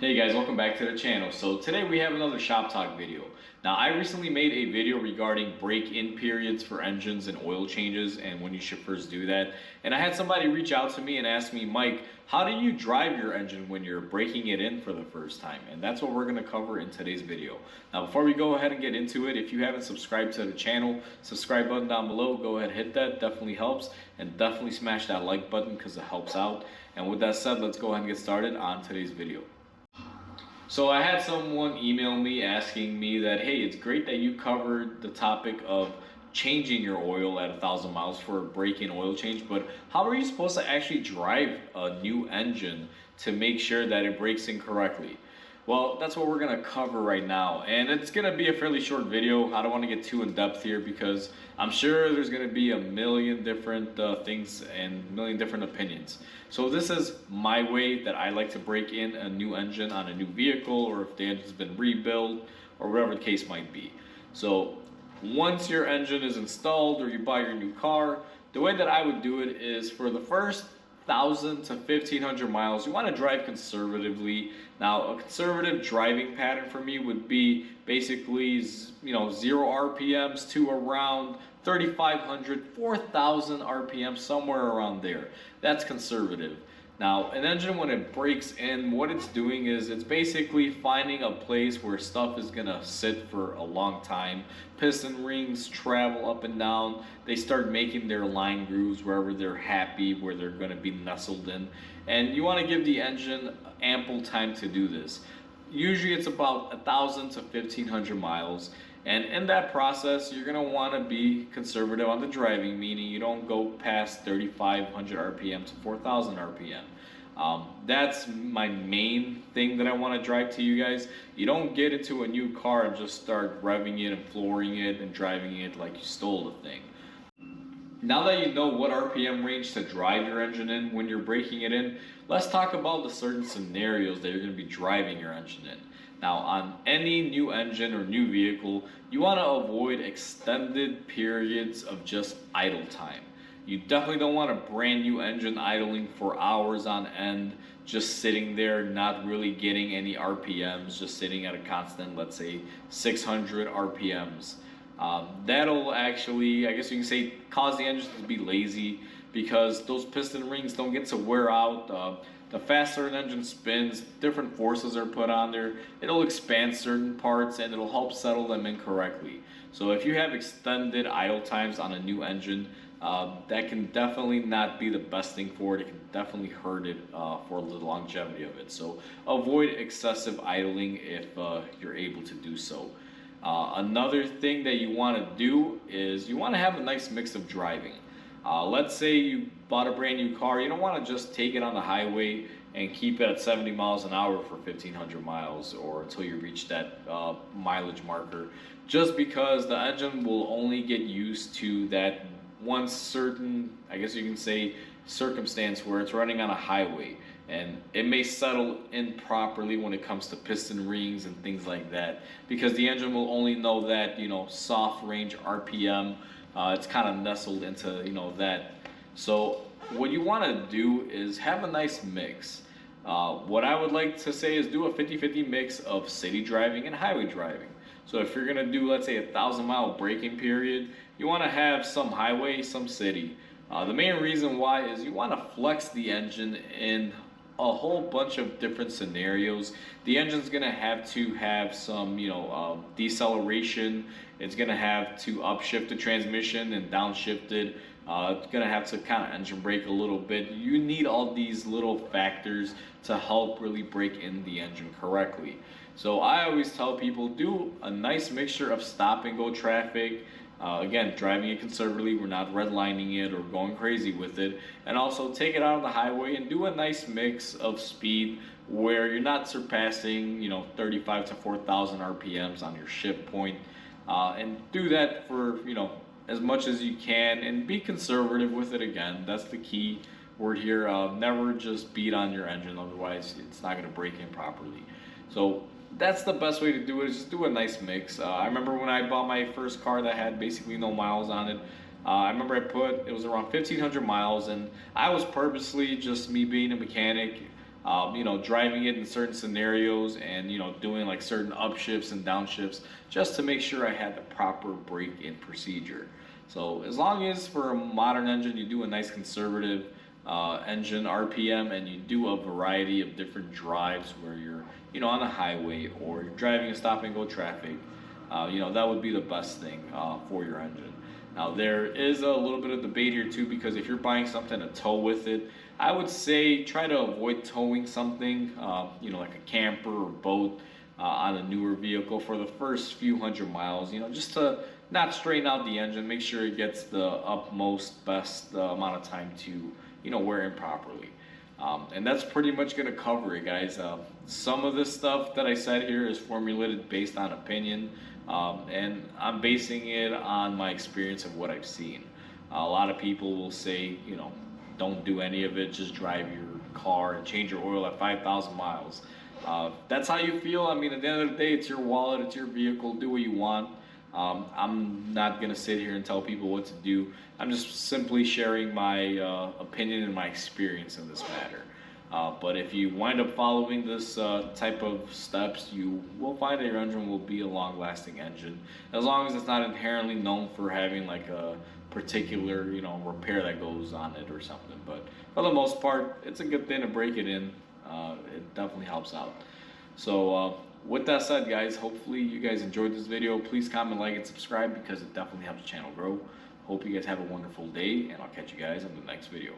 Hey guys, welcome back to the channel. So today we have another shop talk video. Now I recently made a video regarding break-in periods for engines and oil changes and when you should first do that. And I had somebody reach out to me and ask me, Mike, how do you drive your engine when you're breaking it in for the first time? And that's what we're going to cover in today's video. Now before we go ahead and get into it, if you haven't subscribed to the channel, subscribe button down below, go ahead hit that, definitely helps. And definitely smash that like button because it helps out. And with that said, let's go ahead and get started on today's video. So I had someone email me asking me that, hey, it's great that you covered the topic of changing your oil at 1,000 miles for a break-in oil change, but how are you supposed to actually drive a new engine to make sure that it breaks in correctly? Well, that's what we're going to cover right now, and it's going to be a fairly short video. I don't want to get too in depth here because I'm sure there's going to be a million different things and a million different opinions. So this is my way that I like to break in a new engine on a new vehicle, or if the engine's been rebuilt or whatever the case might be. So once your engine is installed or you buy your new car, the way that I would do it is for the first 1,000 to 1,500 miles, you want to drive conservatively. Now, a conservative driving pattern for me would be basically, 0 RPMs to around 3,500, 4,000 RPM, somewhere around there. That's conservative. Now, an engine, when it breaks in, what it's doing is it's basically finding a place where stuff is gonna sit for a long time. Piston rings travel up and down. They start making their line grooves wherever they're happy, where they're gonna be nestled in. And you wanna give the engine ample time to do this. Usually it's about 1,000 to 1,500 miles. And in that process, you're gonna wanna be conservative on the driving, meaning you don't go past 3,500 RPM to 4,000 RPM. That's my main thing that I wanna drive to you guys. You don't get into a new car and just start revving it and flooring it and driving it like you stole the thing. Now that you know what RPM range to drive your engine in when you're breaking it in, let's talk about the certain scenarios that you're going to be driving your engine in. Now, on any new engine or new vehicle, you want to avoid extended periods of just idle time. You definitely don't want a brand new engine idling for hours on end, just sitting there, not really getting any RPMs, just sitting at a constant, let's say 600 RPMs. That'll actually, I guess you can say, cause the engine to be lazy because those piston rings don't get to wear out. The faster an engine spins, different forces are put on there. It'll expand certain parts and it'll help settle them in correctly. So if you have extended idle times on a new engine, that can definitely not be the best thing for it. It can definitely hurt it for the longevity of it. So avoid excessive idling if you're able to do so. Another thing that you want to do is you want to have a nice mix of driving. Let's say you bought a brand new car. You don't want to just take it on the highway and keep it at 70 miles an hour for 1,500 miles or until you reach that mileage marker, just because the engine will only get used to that one certain, I guess you can say, circumstance where it's running on a highway, and it may settle in properly when it comes to piston rings and things like that, because the engine will only know that, soft range RPM. It's kind of nestled into, that. So what you want to do is have a nice mix. What I would like to say is do a 50-50 mix of city driving and highway driving. So if you're gonna do, let's say, 1,000-mile braking period, you want to have some highway, some city. The main reason why is you want to flex the engine in a whole bunch of different scenarios. The engine's going to have some, deceleration. It's going to have to upshift the transmission and downshift it. It's going to have to kind of engine brake a little bit. You need all these little factors to help really break in the engine correctly. So I always tell people, do a nice mixture of stop and go traffic. Again, driving it conservatively, we're not redlining it or going crazy with it. And also take it out on the highway and do a nice mix of speed where you're not surpassing, 35 to 4,000 RPMs on your shift point. And do that for, as much as you can, and be conservative with it. Again, that's the key word here. Never just beat on your engine, otherwise it's not going to break in properly. So that's the best way to do it, is just do a nice mix. I remember when I bought my first car that had basically no miles on it. I remember it was around 1,500 miles, and I was purposely, just me being a mechanic, You know, driving it in certain scenarios and, you know, doing like certain upshifts and downshifts just to make sure I had the proper break-in procedure. So as long as for a modern engine you do a nice conservative engine RPM and you do a variety of different drives where you're, you know, on a highway or you're driving a stop and go traffic, you know, that would be the best thing for your engine. Now there is a little bit of debate here too, because if you're buying something to tow with it, I would say try to avoid towing something, you know, like a camper or boat on a newer vehicle for the first few hundred miles, you know, just to not straighten out the engine, make sure it gets the utmost best amount of time to, you know, wear in properly. And that's pretty much going to cover it, guys. Some of this stuff that I said here is formulated based on opinion, and I'm basing it on my experience of what I've seen. A lot of people will say, you know, don't do any of it, just drive your car and change your oil at 5,000 miles. That's how you feel. I mean, at the end of the day, it's your wallet, it's your vehicle, do what you want. I'm not going to sit here and tell people what to do. I'm just simply sharing my opinion and my experience in this matter. But if you wind up following this type of steps, you will find that your engine will be a long-lasting engine, as long as it's not inherently known for having like a particular, you know, repair that goes on it or something. But for the most part, it's a good thing to break it in. It definitely helps out. So with that said, guys, hopefully you guys enjoyed this video. Please comment, like, and subscribe because it definitely helps the channel grow. Hope you guys have a wonderful day, and I'll catch you guys in the next video.